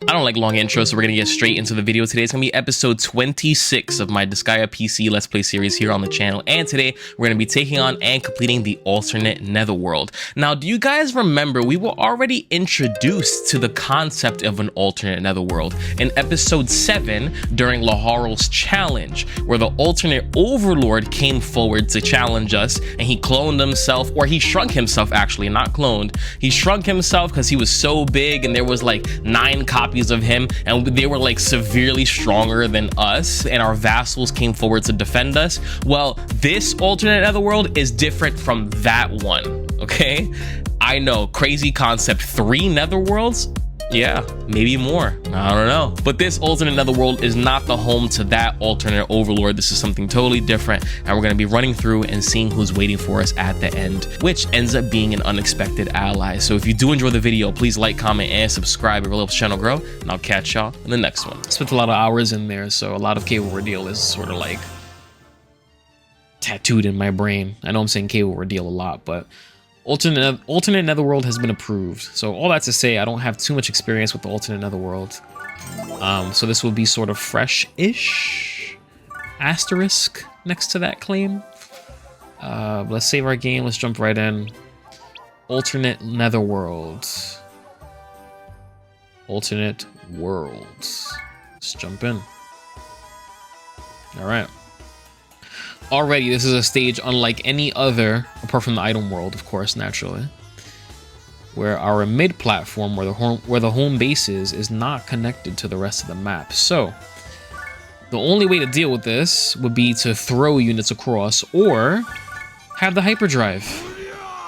I don't like long intros, so we're gonna get straight into the video today. It's gonna be episode 26 of my Disgaea PC Let's Play series here on the channel, and today we're gonna be taking on and completing the alternate Netherworld. Now, do you guys remember we were already introduced to the concept of an alternate Netherworld in episode 7 during Laharl's challenge, where the alternate overlord came forward to challenge us, and he cloned himself, or he shrunk himself actually, not cloned. He shrunk himself because he was so big, and there was like 9 copies of him, and they were like severely stronger than us, and our vassals came forward to defend us. Well, this alternate Netherworld is different from that one, okay? I know, crazy concept, 3 Netherworlds? Yeah, maybe more, I don't know. But this alternate Netherworld is not the home to that alternate overlord. This is something totally different, and we're gonna be running through and seeing who's waiting for us at the end, which ends up being an unexpected ally. So if you do enjoy the video, please like, comment, and subscribe. It really helps the channel grow, and I'll catch y'all in the next one. I spent a lot of hours in there, so a lot of Cable Ordeal is sort of like tattooed in my brain. I know I'm saying Cable Ordeal a lot, but alternate Netherworld has been approved. So all that to say, I don't have too much experience with the alternate Netherworld. So this will be sort of fresh-ish asterisk next to that claim. Let's save our game. Let's jump right in. Alternate Netherworld. Alternate worlds. Let's jump in. All right. Already, this is a stage unlike any other, apart from the item world, of course, naturally, where our mid platform, where the home base is not connected to the rest of the map. So, the only way to deal with this would be to throw units across, or have the hyperdrive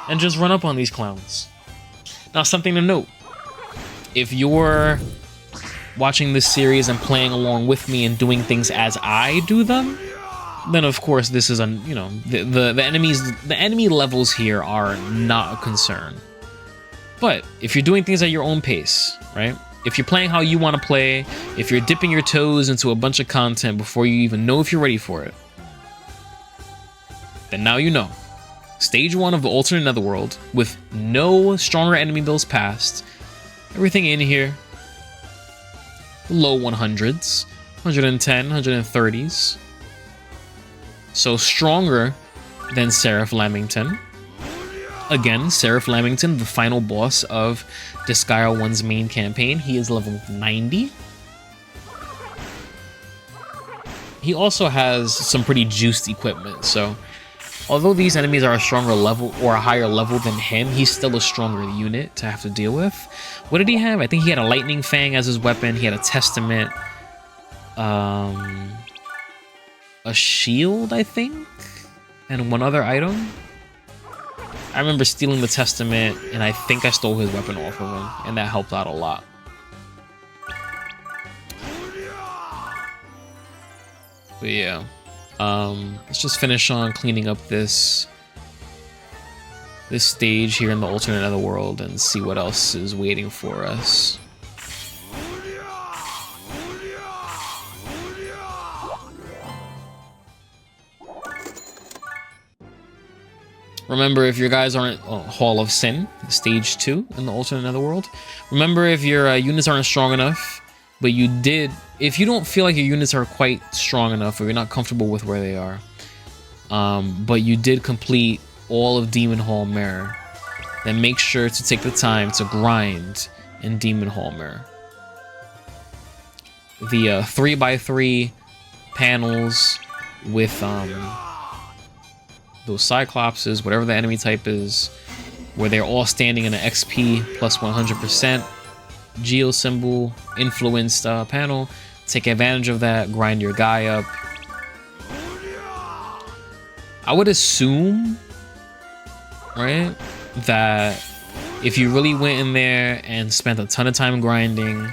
and just run up on these clowns. Now, something to note: if you're watching this series and playing along with me and doing things as I do them, then of course this is the enemy levels here are not a concern. But if you're doing things at your own pace, right? If you're playing how you want to play, if you're dipping your toes into a bunch of content before you even know if you're ready for it, then now you know. Stage 1 of the alternate Netherworld with no stronger enemy builds passed. Everything in here, low 100s, 110, 130s. So stronger than Seraph Lamington. Again, Seraph Lamington, the final boss of Disgaea 1's main campaign. He is level 90. He also has some pretty juiced equipment. So although these enemies are a stronger level or a higher level than him, he's still a stronger unit to have to deal with. What did he have? I think he had a Lightning Fang as his weapon. He had a Testament. A shield, I think, and one other item. I remember stealing the Testament, and I think I stole his weapon off of him, and that helped out a lot. But yeah, let's just finish on cleaning up this stage here in the alternate Netherworld and see what else is waiting for us. Remember, if your guys aren't Hall of Sin, stage 2 in the alternate Netherworld. Remember, if your units aren't strong enough, but if you don't feel like your units are quite strong enough, or you're not comfortable with where they are, but you did complete all of Demon Hall Mirror, then make sure to take the time to grind in Demon Hall Mirror. The 3x3 panels with those Cyclopses, whatever the enemy type is, where they're all standing in an XP plus 100% Geo symbol influenced panel. Take advantage of that, grind your guy up. I would assume, right, that if you really went in there and spent a ton of time grinding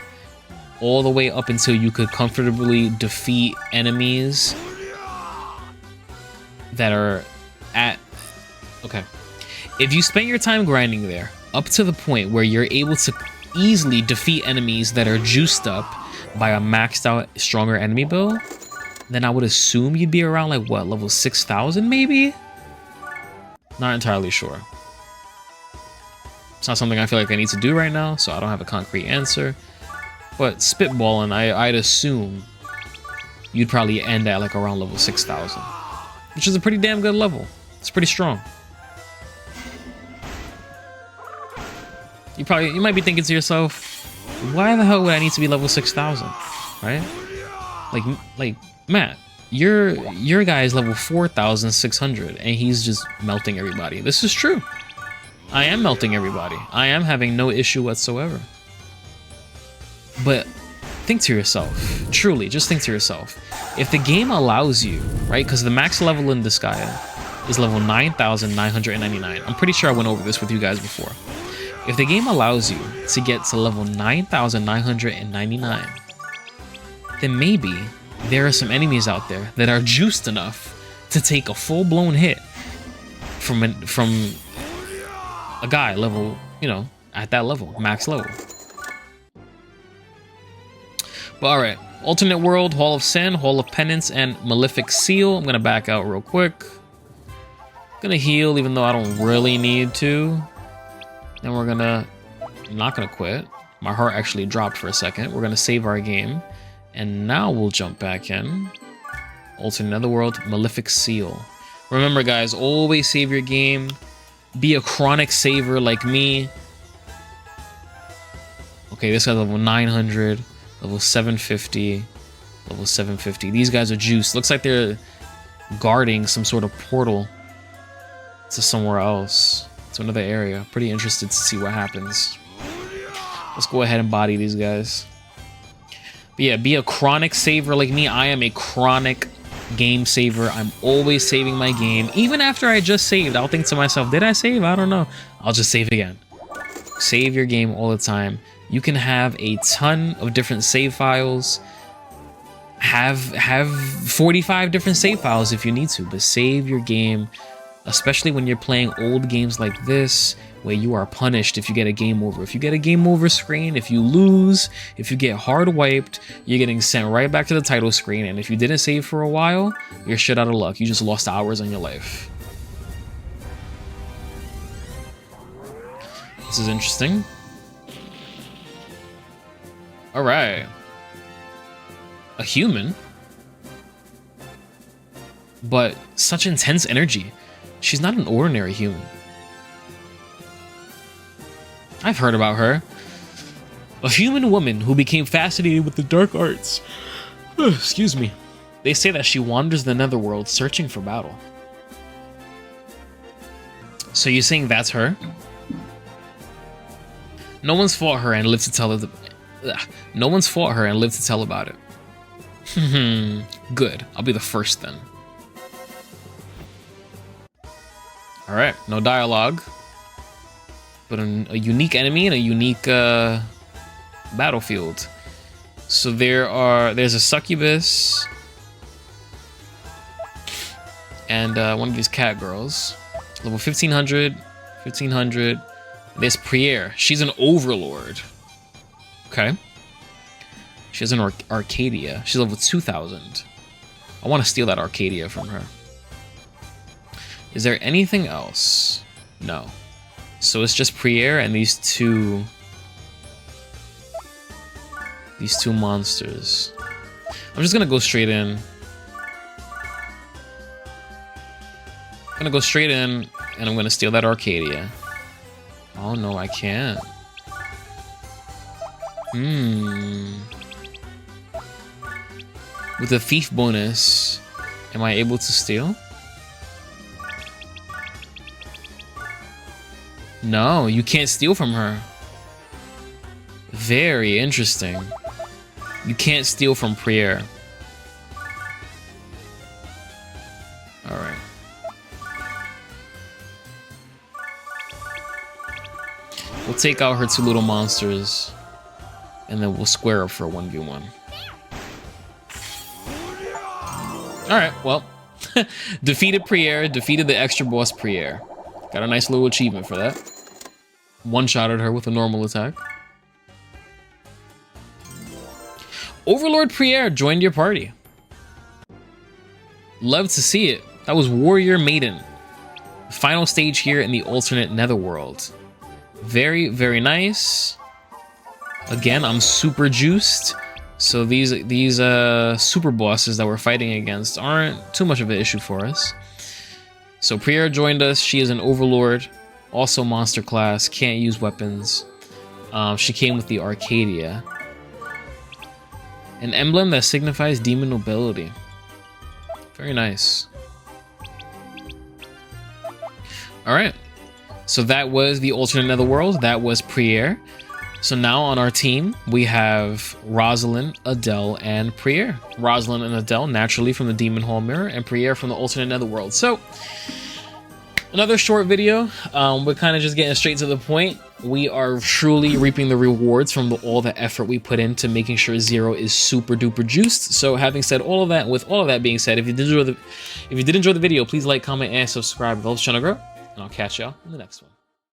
all the way up until you could comfortably defeat enemies that are if you spent your time grinding there up to the point where you're able to easily defeat enemies that are juiced up by a maxed out stronger enemy build, then I would assume you'd be around like what, level 6,000 maybe? Not entirely sure. It's not something I feel like I need to do right now, so I don't have a concrete answer. But spitballing, I'd assume you'd probably end at like around level 6,000, which is a pretty damn good level. It's pretty strong. You might be thinking to yourself, why the hell would I need to be level 6,000, right? Like Matt, your guy is level 4,600 and he's just melting everybody. This is true. I am melting everybody. I am having no issue whatsoever. But think to yourself, truly, just think to yourself, if the game allows you, right? Because the max level in Disgaea is level 9,999. I'm pretty sure I went over this with you guys before. If the game allows you to get to level 9,999, then maybe there are some enemies out there that are juiced enough to take a full-blown hit from a guy level, you know, at that level, max level. But all right, alternate world, Hall of Sin, Hall of Penance, and Malefic Seal. I'm gonna back out real quick. Gonna heal, even though I don't really need to. Then we're gonna, I'm not gonna quit. My heart actually dropped for a second. We're gonna save our game. And now we'll jump back in. Alternate Netherworld, Malefic Seal. Remember guys, always save your game. Be a chronic saver like me. Okay, this guy's level 900, level 750, level 750. These guys are juiced. Looks like they're guarding some sort of portal to somewhere else, to another area. Pretty interested to see what happens. Let's go ahead and body these guys. But yeah, be a chronic saver like me. I am a chronic game saver. I'm always saving my game. Even after I just saved, I'll think to myself, did I save? I don't know. I'll just save again. Save your game all the time. You can have a ton of different save files. Have 45 different save files if you need to, but save your game, especially when you're playing old games like this, where you are punished if you get a game over. If you get a game over screen, if you lose, if you get hard wiped, you're getting sent right back to the title screen. And if you didn't save for a while, you're shit out of luck. You just lost hours on your life. This is interesting. All right. A human, but such intense energy. She's not an ordinary human. I've heard about her. A human woman who became fascinated with the dark arts. Excuse me. They say that she wanders the Netherworld searching for battle. So you're saying that's her? No one's fought her and lived to tell No one's fought her and lived to tell about it. Good. I'll be the first then. All right. No dialogue. But a unique enemy and a unique battlefield. So there's a succubus and one of these cat girls, level 1500, 1500. There's Priere. She's an overlord. Okay. She has an Arcadia. She's level 2000. I want to steal that Arcadia from her. Is there anything else? No. So it's just Priere and these two monsters. I'm just gonna go straight in. I'm gonna go straight in and I'm gonna steal that Arcadia. Oh no, I can't. With a thief bonus, am I able to steal? No, you can't steal from her. Very interesting. You can't steal from Priere. Alright. We'll take out her two little monsters. And then we'll square up for a 1v1. Alright, well. Defeated Priere, defeated the extra boss Priere. Got a nice little achievement for that. One-shotted her with a normal attack. Overlord Priere joined your party. Love to see it. That was Warrior Maiden. Final stage here in the alternate Netherworld. Very, very nice. Again, I'm super juiced, so these super bosses that we're fighting against aren't too much of an issue for us. So Priya joined us. She is an overlord, also monster class, can't use weapons. She came with the Arcadia, an emblem that signifies demon nobility. Very nice. All right, so that was the alternate netherworld. That was Priya. So now on our team, we have Rosalind, Adele, and Priya. Rosalind and Adele, naturally from the Demon Hall Mirror, and Priya from the alternate netherworld. So, another short video. We're kind of just getting straight to the point. We are truly reaping the rewards from all the effort we put into making sure Zero is super duper juiced. So having said all of that, with all of that being said, if you did enjoy the video, please like, comment, and subscribe. It helps the channel grow, and I'll catch y'all in the next one.